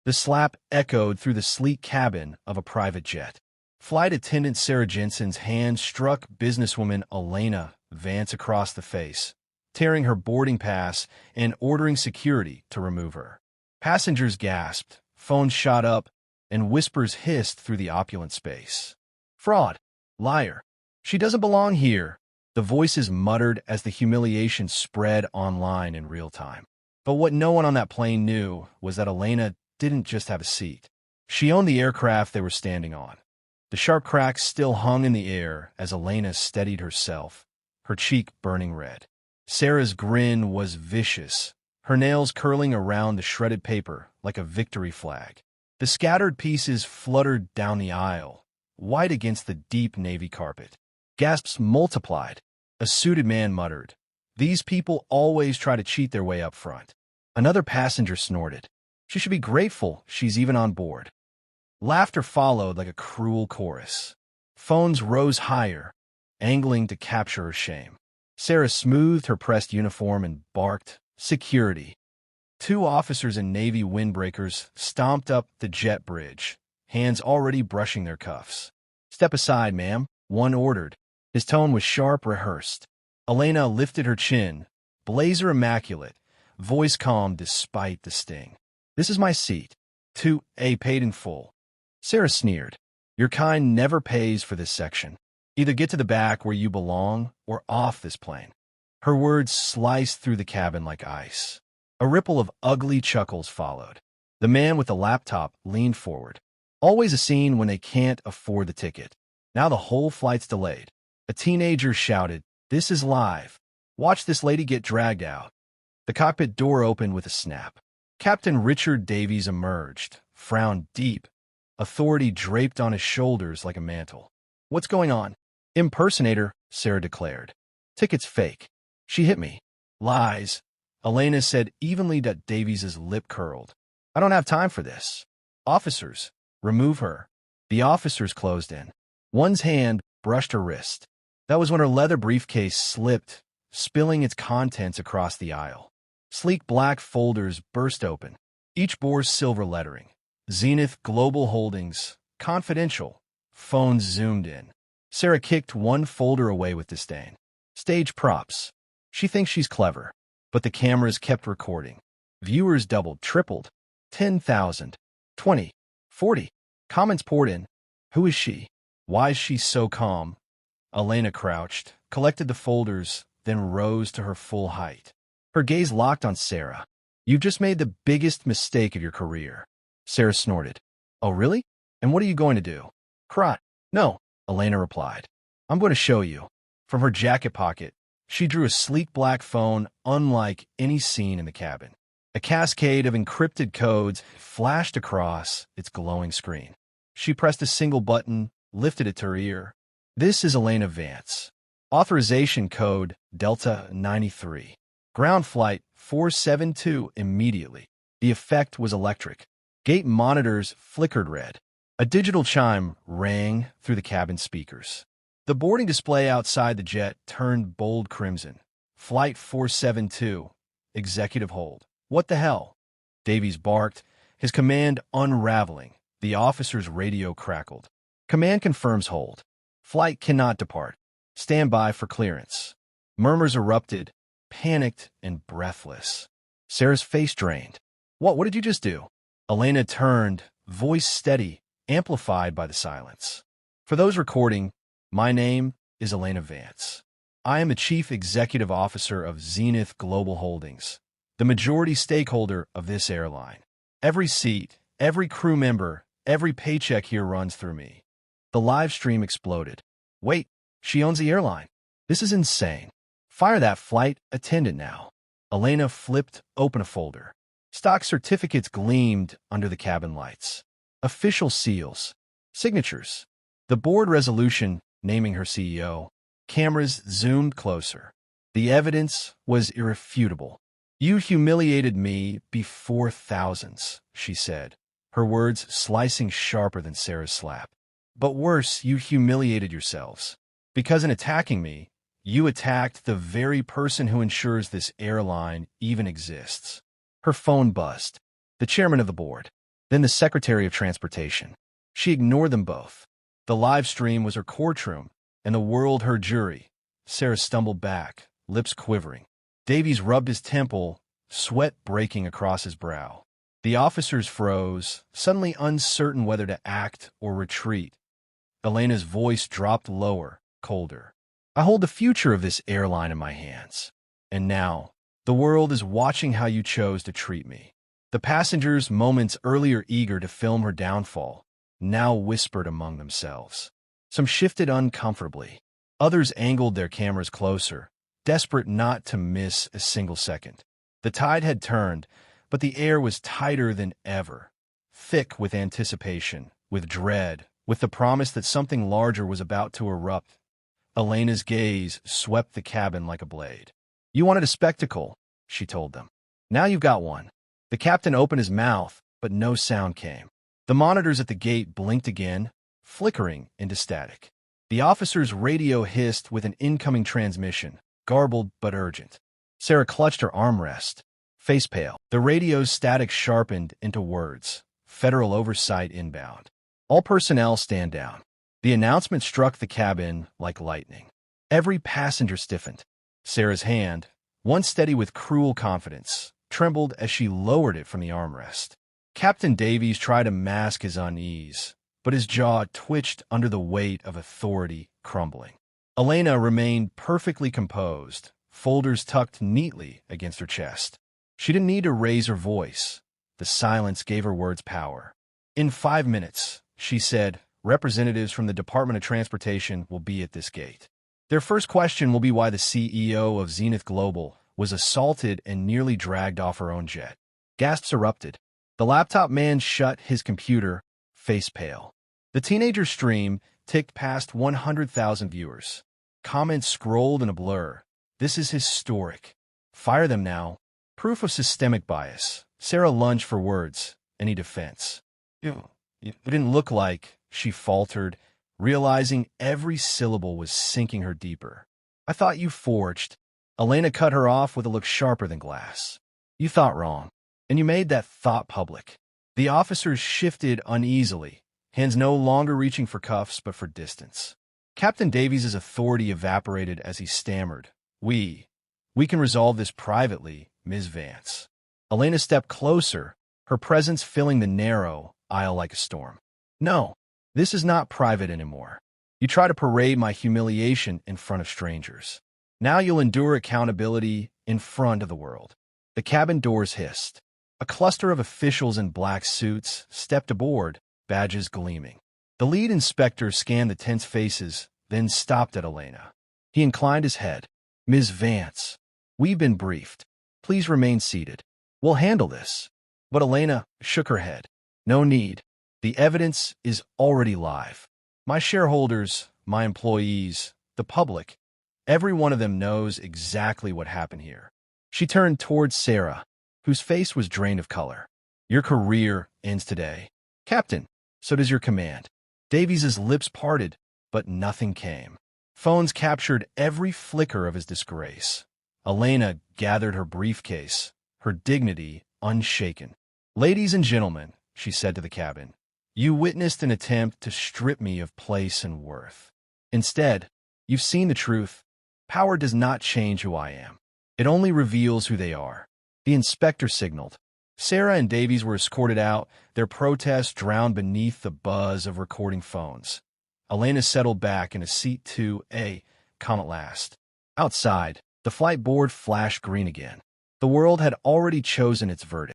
The slap echoed through the sleek cabin of a private jet. Flight attendant Sarah Jensen's hand struck businesswoman Elena Vance across the face, tearing her boarding pass and ordering security to remove her. Passengers gasped, phones shot up, and whispers hissed through the opulent space. Fraud. Liar. She doesn't belong here. The voices muttered as the humiliation spread online in real time. But what no one on that plane knew was that Elena didn't just have a seat. She owned the aircraft they were standing on. The sharp cracks still hung in the air as Elena steadied herself, her cheek burning red. Sarah's grin was vicious, her nails curling around the shredded paper like a victory flag. The scattered pieces fluttered down the aisle, white against the deep navy carpet. Gasps multiplied. A suited man muttered, "These people always try to cheat their way up front." Another passenger snorted, "She should be grateful she's even on board." Laughter followed like a cruel chorus. Phones rose higher, angling to capture her shame. Sarah smoothed her pressed uniform and barked, "Security." Two officers in Navy windbreakers stomped up the jet bridge, hands already brushing their cuffs. "Step aside, ma'am," one ordered. His tone was sharp, rehearsed. Elena lifted her chin, blazer immaculate, voice calm despite the sting. "This is my seat. 2A paid in full." Sarah sneered. "Your kind never pays for this section. Either get to the back where you belong or off this plane." Her words sliced through the cabin like ice. A ripple of ugly chuckles followed. The man with the laptop leaned forward. Always a scene when they can't afford the ticket. Now the whole flight's delayed. A teenager shouted, "This is live. Watch this lady get dragged out." The cockpit door opened with a snap. Captain Richard Davies emerged, frowned deep, authority draped on his shoulders like a mantle. "What's going on?" "Impersonator," Sarah declared. "Ticket's fake. She hit me." "Lies," Elena said evenly. Davies's lip curled. "I don't have time for this." "Officers, remove her." The officers closed in. One's hand brushed her wrist. That was when her leather briefcase slipped, spilling its contents across the aisle. Sleek black folders burst open. Each bore silver lettering. Zenith Global Holdings, confidential. Phones zoomed in. Sarah kicked one folder away with disdain. Stage props. She thinks she's clever. But the cameras kept recording. Viewers doubled, tripled. 10,000. 20. 40. Comments poured in. Who is she? Why is she so calm? Elena crouched, collected the folders, then rose to her full height. Her gaze locked on Sarah. "You've just made the biggest mistake of your career." Sarah snorted. "Oh, really? And what are you going to do?" "Cry." "No," Elena replied. "I'm going to show you." From her jacket pocket, she drew a sleek black phone unlike any seen in the cabin. A cascade of encrypted codes flashed across its glowing screen. She pressed a single button, lifted it to her ear. "This is Elena Vance. Authorization code Delta 93. Ground flight 472 immediately." The effect was electric. Gate monitors flickered red. A digital chime rang through the cabin speakers. The boarding display outside the jet turned bold crimson. "Flight 472. Executive hold." "What the hell?" Davies barked, his command unraveling. The officer's radio crackled. "Command confirms hold. Flight cannot depart. Stand by for clearance." Murmurs erupted, panicked and breathless. Sarah's face drained. What did you just do?" Elena turned, voice steady, amplified by the silence. "For those recording, my name is Elena Vance. I am the Chief Executive Officer of Zenith Global Holdings, the majority stakeholder of this airline. Every seat, every crew member, every paycheck here runs through me." The live stream exploded. "Wait, she owns the airline. This is insane. Fire that flight attendant now." Elena flipped open a folder. Stock certificates gleamed under the cabin lights. Official seals. Signatures. The board resolution naming her CEO. Cameras zoomed closer. The evidence was irrefutable. "You humiliated me before thousands," she said, her words slicing sharper than Sarah's slap. "But worse, you humiliated yourselves. Because in attacking me, you attacked the very person who ensures this airline even exists." Her phone buzzed. The chairman of the board. then the Secretary of Transportation. She ignored them both. The live stream was her courtroom, and the world her jury. Sarah stumbled back, lips quivering. Davies rubbed his temple, sweat breaking across his brow. The officers froze, suddenly uncertain whether to act or retreat. Elena's voice dropped lower, colder. I hold the future of this airline in my hands. And now, the world is watching how you chose to treat me. The passengers, moments earlier eager to film her downfall, now whispered among themselves. Some shifted uncomfortably. Others angled their cameras closer, desperate not to miss a single second. The tide had turned, but the air was tighter than ever, thick with anticipation, with dread, with the promise that something larger was about to erupt. Elena's gaze swept the cabin like a blade. You wanted a spectacle, she told them. Now you've got one. The captain opened his mouth, but no sound came. The monitors at the gate blinked again, flickering into static. The officer's radio hissed with an incoming transmission, garbled but urgent. Sarah clutched her armrest, face pale. The radio's static sharpened into words. Federal oversight inbound. All personnel stand down. The announcement struck the cabin like lightning. Every passenger stiffened. Sarah's hand, once steady with cruel confidence, trembled as she lowered it from the armrest. Captain Davies tried to mask his unease, but his jaw twitched under the weight of authority crumbling. Elena remained perfectly composed, folders tucked neatly against her chest. She didn't need to raise her voice. The silence gave her words power. In 5 minutes, she said, representatives from the Department of Transportation will be at this gate. Their first question will be why the CEO of Zenith Global was assaulted and nearly dragged off her own jet. Gasps erupted. The laptop man shut his computer, face pale. The teenager stream ticked past 100,000 viewers. Comments scrolled in a blur. This is historic. Fire them now. Proof of systemic bias. Sarah lunged for words. Any defense? You didn't look like, she faltered, realizing every syllable was sinking her deeper. I thought you forged. Elena cut her off with a look sharper than glass. You thought wrong, and you made that thought public. The officers shifted uneasily, hands no longer reaching for cuffs but for distance. Captain Davies' authority evaporated as he stammered. We can resolve this privately, Ms. Vance. Elena stepped closer, her presence filling the narrow aisle like a storm. No, this is not private anymore. You try to parade my humiliation in front of strangers. Now you'll endure accountability in front of the world. The cabin doors hissed. A cluster of officials in black suits stepped aboard, badges gleaming. The lead inspector scanned the tense faces, then stopped at Elena. He inclined his head. Ms. Vance, we've been briefed. Please remain seated. We'll handle this. But Elena shook her head. No need. The evidence is already live. My shareholders, my employees, the public, every one of them knows exactly what happened here. She turned towards Sarah, whose face was drained of color. Your career ends today. Captain, so does your command. Davies' lips parted, but nothing came. Phones captured every flicker of his disgrace. Elena gathered her briefcase, her dignity unshaken. Ladies and gentlemen, she said to the cabin, you witnessed an attempt to strip me of place and worth. Instead, you've seen the truth. Power does not change who I am. It only reveals who they are. The inspector signaled. Sarah and Davies were escorted out, their protest drowned beneath the buzz of recording phones. Elena settled back in a seat 2A, come at last. Outside, the flight board flashed green again. The world had already chosen its verdict.